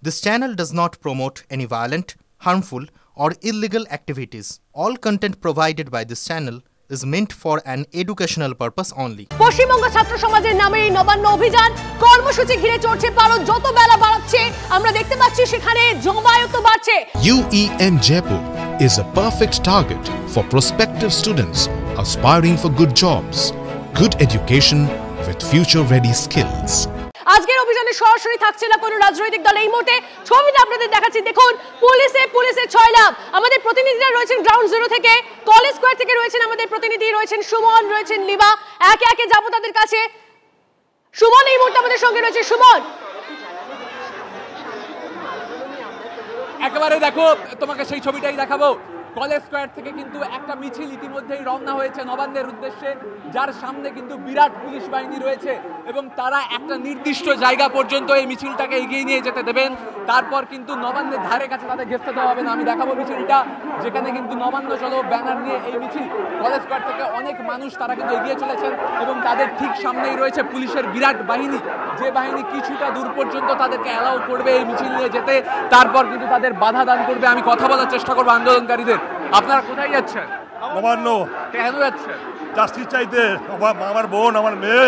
This channel does not promote any violent, harmful, or illegal activities. All content provided by this channel is meant for an educational purpose only. Paschimbanga ছাত্র সমাজের নামে এই নবান্ন অভিযান কর্মসূচি ঘিরে চলছে, পারো যত বেলা বাড়ছে আমরা দেখতে পাচ্ছি সেখানে জমায়েত বাড়ছে। UEM Jaipur is a perfect target for prospective students aspiring for good jobs, good education with future-ready skills. আজকের অভিযানে সরাসরি থাকছে না কোনো রাজনৈতিক দল। এই মুহূর্তে ছবিটা আপনাদের দেখাচ্ছি, দেখুন পুলিশে ছয়লাভ। আমাদের প্রতিনিধিরা রয়েছেন গ্রাউন্ড জিরো থেকে, কলেজ স্কয়ার থেকে রয়েছেন আমাদের প্রতিনিধি, রয়েছেন সুমন, রয়েছেন লিবা। একে একে যাবো তাদের কাছে। সুমন এই মুহূর্তে আমাদের সঙ্গে রয়েছে। সুমন, একেবারে দেখো, তোমাকে সেই ছবিটাই দেখাবো। কলেজ স্কয়ার থেকে কিন্তু একটা মিছিল ইতিমধ্যেই রওনা হয়েছে নবান্নের উদ্দেশ্যে, যার সামনে কিন্তু বিরাট পুলিশ বাহিনী রয়েছে এবং তারা একটা নির্দিষ্ট জায়গা পর্যন্ত এই মিছিলটাকে এগিয়ে নিয়ে যেতে দেবেন। তারপর কিন্তু নবান্নের ধারে কাছে তাদের ঘেঁচতে দেওয়া হবে না। আমি দেখাবো মিছিলটা, যেখানে কিন্তু নবান্ন চলো ব্যানার নিয়ে এই মিছিল। কলেজ স্কয়ার থেকে অনেক মানুষ তারা কিন্তু এগিয়ে চলেছেন এবং তাদের ঠিক সামনেই রয়েছে পুলিশের বিরাট বাহিনী, যে বাহিনী কিছুটা দূর পর্যন্ত তাদেরকে অ্যালাউ করবে এই মিছিল নিয়ে যেতে, তারপর কিন্তু তাদের বাধা দান করবে। আমি কথা বলার চেষ্টা করবো আন্দোলনকারীদের। আপনারা কোথায় যাচ্ছেন? নবান্ন। কেন যাচ্ছেন? জাস্টিস চাইতে, আমার বোন আমার মেয়ে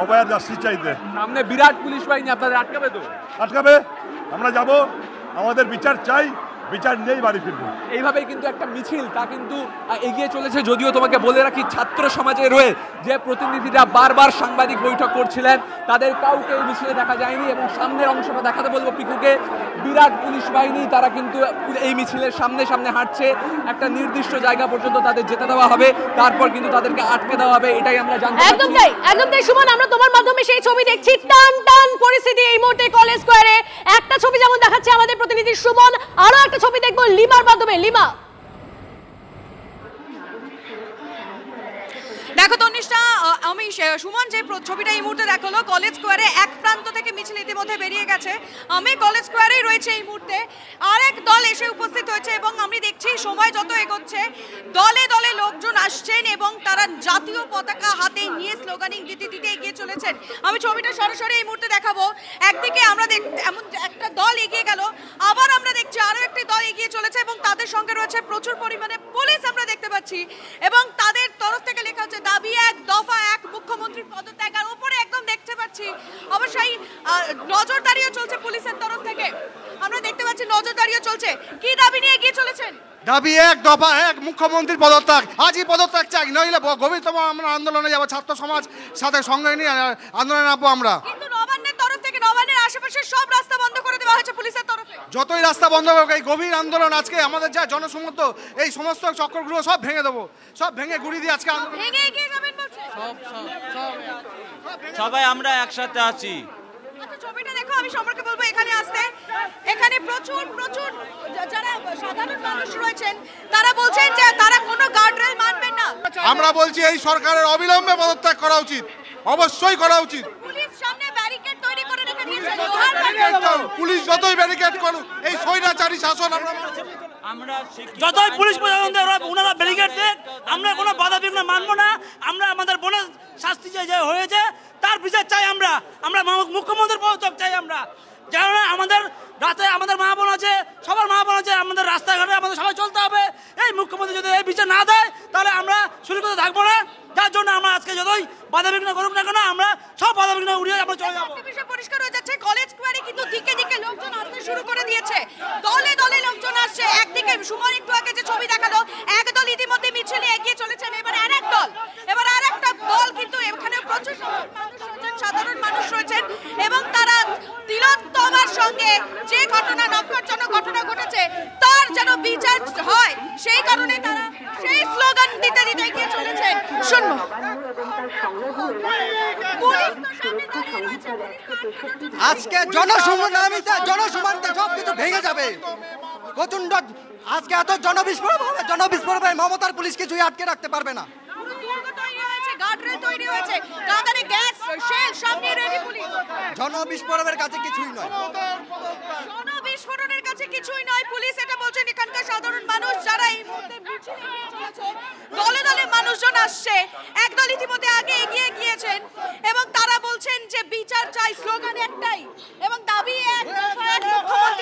অভয়ার জাস্টিস চাইতে। সামনে বিরাট পুলিশ বাহিনী, আপনাদের আটকাবে তো? আটকাবে, আমরা যাব, আমাদের বিচার চাই, বিচার নেই বাড়ি ফিরবো। এইভাবেই কিন্তু একটা মিছিল তা কিন্তু এগিয়ে চলেছে। যদিও তোমাকে বলে রাখি, ছাত্র সমাজে রয়ে যে প্রতিনিধিরা বারবার সাংবাদিক বৈঠক করছিলেন তাদের কাউকে এই মিছিলে দেখা যায়নি এবং সামনের অংশটা দেখাতে বলবো পিকুকে। বিরাট পুলিশ বাহিনী তারা কিন্তু এই মিছিলের সামনে হাঁটছে। একটা নির্দিষ্ট জায়গা পর্যন্ত তাদের যেতে দেওয়া হবে, তারপর কিন্তু তাদেরকে আটকে দেওয়া হবে, এটাই আমরা জানতে পারছি। একদম তাই সুমন, আমরা তোমার মাধ্যমে সেই ছবি দেখছি। টান পরিস্থিতি এই মুহূর্তে কলেজ স্কয়ারে। একটা ছবি যেমন দেখাচ্ছে আমাদের প্রতিনিধি সুমন, আরো একটা ছবি দেখবো লিমার মাধ্যমে। লিমা, দেখো তনিষ্ঠা, আমি সুমন যে ছবিটা এই মুহূর্তে দেখালো, কলেজ স্কয়ারে এক প্রান্ত থেকে মিছিল ইতিমধ্যে বেরিয়ে গেছে। আমি কলেজ স্কয়ারেই রয়েছে এই মুহূর্তে। আরেক দল এসে উপস্থিত হয়েছে এবং আমি দেখছি সময় যত এগোচ্ছে দলে দলে লোকজন আসছেন এবং তারা জাতীয় পতাকা হাতে নিয়ে স্লোগানিং দিতে এগিয়ে চলেছেন। আমি ছবিটা সরাসরি এই মুহূর্তে দেখাবো। একদিকে আমরা এমন একটা দল এগিয়ে গেল, আবার আমরা দেখছি আরো একটি দল এগিয়ে চলেছে এবং তাদের সঙ্গে রয়েছে প্রচুর পরিমাণে পুলিশ আমরা দেখতে পাচ্ছি এবং তাদের তরফ থেকে লেখা হচ্ছে দাবি এক, দফা এক, মুখ্যমন্ত্রীর পদত্যাগ। আর উপরে একদম দেখতে পাচ্ছি অবশ্যই নজরদারিও চলছে পুলিশের তরফ থেকে। আমরা দেখতে পাচ্ছি নজরদারিও চলছে। কি দাবি নিয়ে এগিয়ে চলেছেন? দাবি এক, দফা এক, মুখ্যমন্ত্রীর পদত্যাগ। আজই পদত্যাগ চাই, নইলে গভীরতম আমরা আন্দোলনে যাবো। ছাত্র সমাজ সাথে সঙ্গে নিয়ে আন্দোলনে নামবো আমরা। কিন্তু নবান্নের তরফ থেকে, নবান্নের আশেপাশে সব রাস্তা বন্ধ করে দেওয়া হয়েছে পুলিশের তরফে। যতই রাস্তা বন্ধ হোক, এই গভীর আন্দোলন আজকে আমাদের যা জনসমর্থ, এই সমস্ত চক্রগুলো সব ভেঙে দেবো, সব ভেঙে গুড়ি দিয়ে আজকে ভেঙে এগিয়ে যাবেন বলছে। সবাই আমরা একসাথে আছি। ছবিটা দেখো, আমি সম্পর্কে বলবো এখানে আসতে। এখানে প্রচুর যারা সাধারণ মানুষ রয়েছেন তারা বলছেন যে তারা কোনো গার্ডরেল মানবেন না। আমরা বলছি এই সরকারের অবিলম্বে পদত্যাগ করা উচিত, অবশ্যই করা উচিত। পুলিশ সামনে ব্যারিকেড তৈরি করে রেখে দিয়েছে। পুলিশ যতই ব্যারিকেড করুক, এই স্বৈরাচারী শাসন আমরা যতই পুলিশ প্রশাসন ওনারা ব্যারিকেড দেন, আমরা কোনো বাধা বিঘ্ন মানবো না। আমরা আমাদের বোনের শাস্তি যে হয়েছে তার বিচার চাই। আমরা মুখ্যমন্ত্রীর পদত্যাগ চাই। আমরা যেন আমাদের রাতে আমাদের মা বোন আছে, সবার মা বোন আছে, আমাদের রাস্তাঘাটে আমাদের সবাই চলতে হবে। এই মুখ্যমন্ত্রী যদি এই বিচার না দেয় তাহলে আমরা সুরক্ষিত থাকবো না। যার জন্য আমরা আজকে যতই বাধা বিঘ্ন করুক না কেন, আমরা সব বাধা বিঘ্ন উড়িয়ে আমরা চলে যাবো। পরিষ্কার হয়ে যাচ্ছে, কলেজ স্কয়ারে কিন্তু দিকে দিকে লোকজন আসতে শুরু করে দিয়েছে। দলে দলে লোকজন আসছে। একদিকে সুমন একটু আগে যে ছবি দেখালো, এক দল ইতিমধ্যে মিছিলে এগিয়ে চলেছেন, এবার আরেক দল, এবার আরেকটা দল কিন্তু এখানে প্রচুর মানুষ রয়েছেন, সাধারণ মানুষ রয়েছেন এবং তারা তিলোত্তমার সঙ্গে যে ঘটনা, নক্ষরজনক ঘটনা ঘটেছে তার যেন বিচার হয়, সেই কারণে তারা সেই স্লোগান দিতে এগিয়ে চলেছেন। শুনবো। আজকে জনসমানতা সবকিছু ভেঙে যাবে। প্রচন্ড আজকে এত জনবিস্ফোরণ হবে, জনবিস্ফোরণে মমতার পুলিশ কিছুই আটকে রাখতে পারবে না। জনবিস্ফোরণের কাছে কিছুই নয়। জনবিস্ফোরণের কাছে কিছুই নয় পুলিশ এটা বলছেন এখানকার সাধারণ মানুষ যারা এই মুহূর্তে দলে দলে মানুষজন আসছে। একদল ইতিমধ্যে আগে এগিয়ে গিয়েছেন এবং তারা বলছেন যে বিচার চাই, স্লোগান একটাই এবং দাবি এক, মুখ্যমন্ত্রী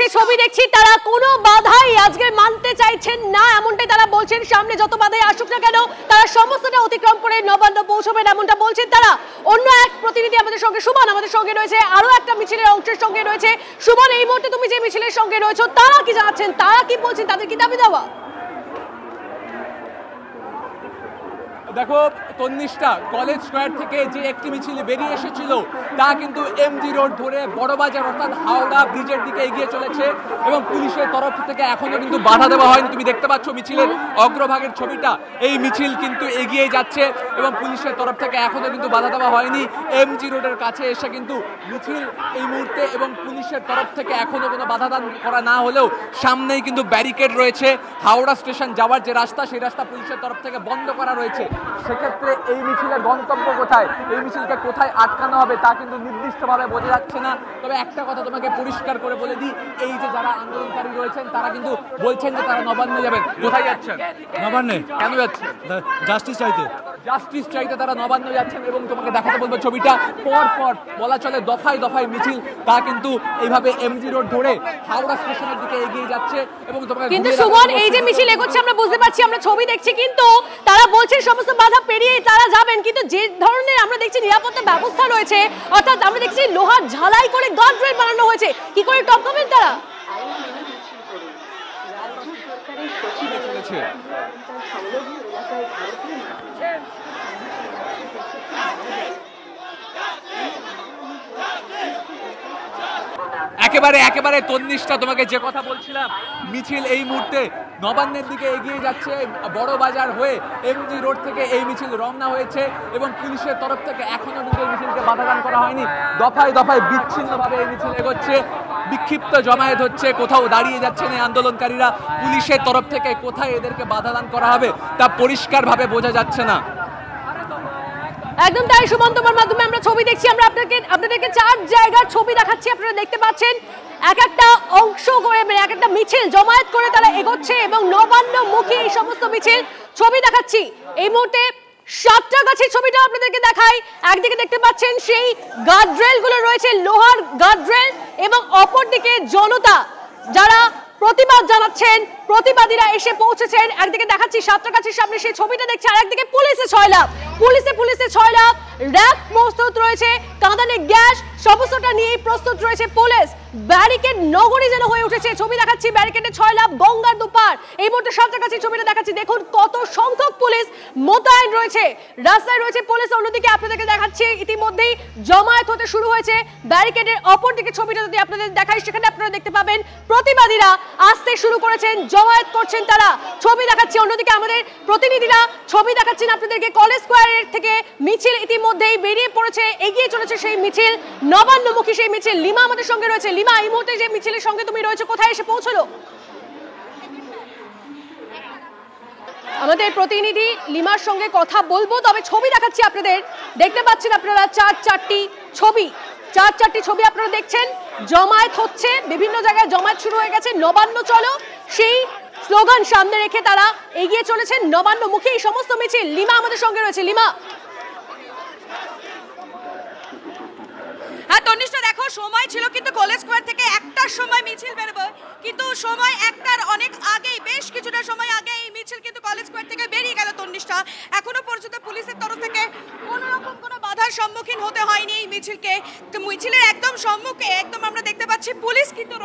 সেই ছবি দেখছি, তারা কোনো বাধাই আজকে মানতে চাইছেন না, এমনটাই তারা বলছেন। সামনে যত বাধাই আসুক না কেন তারা সমস্তটা অতিক্রম করে নবান্ন পৌঁছবেন, এমনটা বলছেন তারা। অন্য এক প্রতিনিধি আমাদের সঙ্গে, সুমন আমাদের সঙ্গে রয়েছে, আরো একটা মিছিলের অংশের সঙ্গে রয়েছে। সুমন, এই মুহূর্তে তুমি যে মিছিলের সঙ্গে রয়েছো, তারা কি জানাচ্ছেন, তারা কি বলছেন, তাদের কি দাবি দেওয়া? দেখো তন্নিষ্ঠা, কলেজ স্কোয়ার থেকে যে একটি মিছিল বেরিয়ে এসেছিল তা কিন্তু এমজি রোড ধরে বড়বাজার অর্থাৎ হাওড়া ব্রিজের দিকে এগিয়ে চলেছে এবং পুলিশের তরফ থেকে এখনো কিন্তু বাধা দেওয়া হয়নি। তুমি দেখতে পাচ্ছ মিছিলের অগ্রভাগের ছবিটা, এই মিছিল কিন্তু এগিয়ে যাচ্ছে এবং পুলিশের তরফ থেকে এখনো কিন্তু বাধা দেওয়া হয়নি। এমজি রোডের কাছে এসে কিন্তু মিছিল এই মুহূর্তে এবং পুলিশের তরফ থেকে এখনো কোনো বাধা দান করা না হলেও সামনেই কিন্তু ব্যারিকেড রয়েছে। হাওড়া স্টেশন যাওয়ার যে রাস্তা, সেই রাস্তা পুলিশের তরফ থেকে বন্ধ করা রয়েছে। সেক্ষেত্রে এই মিছিলের গন্তব্য কোথায়, এই মিছিলকে কোথায় আটকানো হবে তা কিন্তু নির্দিষ্টভাবে বোঝা যাচ্ছে না। তবে একটা কথা তোমাকে পরিষ্কার করে বলে দিই, এই যে যারা আন্দোলনকারী রয়েছেন তারা কিন্তু বলছেন যে তারা নবান্নে যাবেন। কোথায় যাচ্ছেন? নবান্নে। কেন যাচ্ছেন? জাস্টিস চাইতে। জাস্টিস চাইতে তারা নবান্ন যাচ্ছেন এবং তোমাকে দেখাতে বলবো ছবিটা, পর পর বলা চলে দফায় দফায় মিছিল তা কিন্তু এইভাবে এমজি রোড ধরে হাওড়া স্টেশনের দিকে এগিয়ে যাচ্ছে এবং তোমাকে কিন্তু সুমন, এই যে মিছিল এগোচ্ছে আমরা বুঝতে পারছি, আমরা ছবি দেখছি, কিন্তু তারা বলছে সমস্ত বাধা পেরিয়ে তারা যাবেন। কিন্তু যে ধরনের আমরা দেখছি নিরাপত্তা ব্যবস্থা রয়েছে, অর্থাৎ আমরা দেখছি লোহার ঝালাই করে গার্ডরেল বানানো হয়েছে, কি করে টপকাবেন তারা? একেবারে তন্নিষ্ঠা, তোমাকে যে কথা বলছিলাম, মিছিল এই মুহূর্তে নবান্নের দিকে এগিয়ে যাচ্ছে। বড় বাজার হয়ে এমজি রোড থেকে এই মিছিল রওনা হয়েছে এবং পুলিশের তরফ থেকে এখনো কিন্তু এই মিছিলকে বাধা দান করা হয়নি। দফায় দফায় বিচ্ছিন্নভাবে এই মিছিল এগোচ্ছে, বিক্ষিপ্ত জমায়েত হচ্ছে, কোথাও দাঁড়িয়ে যাচ্ছে না আন্দোলনকারীরা। পুলিশের তরফ থেকে কোথায় এদেরকে বাধা দান করা হবে তা পরিষ্কারভাবে বোঝা যাচ্ছে না। একদম তাই সুমন, তোমার মাধ্যমে আমরা ছবি দেখছি, আমরা আপনাদেরকে চার জায়গার ছবি দেখাচ্ছি। আপনারা দেখতে পাচ্ছেন এক একটা অংশ করে, মানে এক একটা মিছিল জমায়েত করে তারা এগোচ্ছে এবং নবান্নমুখী এই সমস্ত মিছিল ছবি দেখাচ্ছি। এই মুহূর্তে সাতটাগাছির ছবিটা আপনাদেরকে দেখাই। একদিকে দেখতে পাচ্ছেন সেই গার্ডরেল গুলো রয়েছে, লোহার গার্ডরেল, এবং অপরদিকে জনতা যারা প্রতিবাদ জানাচ্ছেন, প্রতিবাদীরা এসে পৌঁছেছেন। একদিকে দেখাচ্ছি সাতটাগাছির সামনে সেই ছবিটা দেখছি, আর একদিকে পুলিশে 6 লাখ, পুলিশে 6 লাখ, র্যাব প্রস্তুত রয়েছে, কাঁদানে গ্যাস সমস্তটা নিয়ে প্রস্তুত রয়েছে পুলিশ। ব্যারিকেড নগরী যেন হয়ে উঠেছে। ছবি দেখাচ্ছি, ব্যারিকেডে 6 লাখ, গঙ্গার দুপার। এই মুহূর্তে সাতটাগাছির ছবিটা দেখাচ্ছি, দেখুন কত সংখ্যক পুলিশ মোতায়েন রয়েছে, রাস্তায় রয়েছে পুলিশ। অন্যদিকে আপনাদেরকে দেখাচ্ছি ইতিমধ্যেই জমায়েত হতে শুরু হয়েছে। ব্যারিকেডের অপর দিকে ছবিটা যদি আপনাদের দেখাই, সেখানে আপনারা দেখতে পাবেন প্রতিবাদীরা আসতে শুরু করেছেন, জমায়েত করছেন তারা। ছবি দেখাচ্ছি, অন্যদিকে আমাদের প্রতিনিধিরা ছবি দেখাচ্ছেন আপনাদেরকে। কলেজ স্কোয়ারের থেকে মিছিল ইতিমধ্যেই বেরিয়ে পড়েছে, এগিয়ে চলেছে সেই মিছিল, নবান্নমুখী সেই মিছিল। লিমা আমাদের সঙ্গে রয়েছে। লিমা, এই মুহূর্তে যে মিছিলের সঙ্গে তুমি রয়েছে, কোথায় এসে পৌঁছলো? আমাদের প্রতিনিধি লিমার সঙ্গে কথা বলবো, তবে ছবি দেখাচ্ছি আপনাদের। দেখতে পাচ্ছেন আপনারা চারটি ছবি আপনারা দেখছেন। জমায়েত হচ্ছে, বিভিন্ন জায়গায় জমায়েত শুরু হয়ে গেছে। নবান্ন চলো সেই স্লোগান সামনে রেখে তারা এগিয়ে চলেছেন নবান্নমুখী এই সমস্ত মিছিল। লিমা আমাদের সঙ্গে রয়েছে। লিমা, হ্যাঁ তন্নিষ্ঠা, দেখো সময় ছিল কিন্তু কলেজ স্কোয়ার থেকে একটার সময় মিছিল বেরোবে, কিন্তু সময় একটার অনেক আগেই, বেশ কিছুটা সময় আগে এই মিছিল কিন্তু কলেজ স্কোয়ার থেকে বেরিয়ে গেল তন্নিষ্ঠা। এখনো পর্যন্ত পুলিশের তরফ থেকে কোনো রকম কোনো বাধার সম্মুখীন হতে হয়নি এই মিছিলকে। তো মিছিলের একদম সম্মুখে একদম আমরা দেখতে পাচ্ছি পুলিশ কিন্তু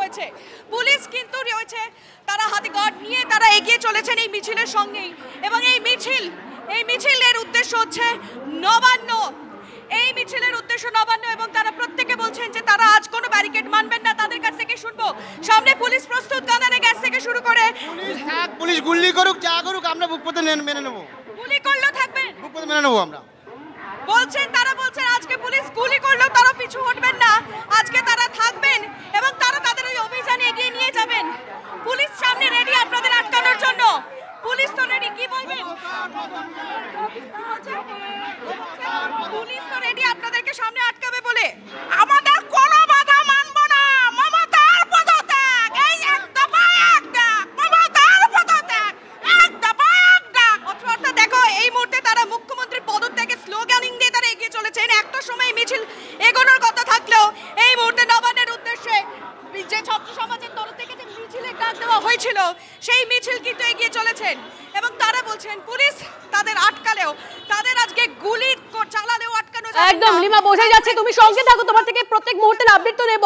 রয়েছে, তারা হাতে গার্ড নিয়ে তারা এগিয়ে চলেছেন এই মিছিলের সঙ্গেই। এবং এই মিছিলের উদ্দেশ্য হচ্ছে নবান্ন, এই মিছিলের উদ্দেশ্য নবান্ন, এবং তারা প্রত্যেকে বলছেন যে তারা আজ কোনো ব্যারিকেড মানবেন না। তাদের কাছ থেকে শুনবো, সামনে পুলিশ প্রস্তুত, কাঁদানে গ্যাস থেকে শুরু করে পুলিশ গুলি করুক, যা করুক, আমরা বুক পথে মেনে নেবো। গুলি করলেও থাকবেন, বুক পথে মেনে নেবো আমরা। তারা বলছেন আজকে পুলিশ গুলি করলেও তারা পিছু হটবেন না, আজকে তারা থাকবেন এবং তারা তাদের ওই অভিযানে এগিয়ে নিয়ে যাবেন। পুলিশ সামনে রেডি আপনাদের আটকানোর জন্য, পুলিশ তো রেডি। কি বলবেন? পুলিশ তো রেডি আপনাদেরকে সামনে আটকাবে বলে। আমাদের কোনো বাধা মানবো না, মমতার পদত্যাগ, এই এক দফা এক ডাক, মমতার পদত্যাগ, এক দফা এক ডাক। অর্থাৎ দেখো এই মুহূর্তে তারা মুখ্যমন্ত্রীর পদত্যাগের স্লোগানিং দিয়ে তারা এগিয়ে চলেছেন। একটা সময় মিছিল এগোনোর কথা থাকলেও এই মুহূর্তে নবান্নের উদ্দেশ্যে যে ছাত্র সমাজের তরফ ডাক দেওয়া হয়েছিল সেই মিছিল কিন্তু এগিয়ে চলেছেন এবং তারা বলছেন পুলিশ তাদের আটকালেও তাদের আজকে গুলি চালালেও আটকানো যাবে না। একদম লিমা বোঝাই যাচ্ছে, তুমি সঙ্গে থাকো, তোমার থেকে প্রত্যেক মুহূর্তের আপডেট তো নেব।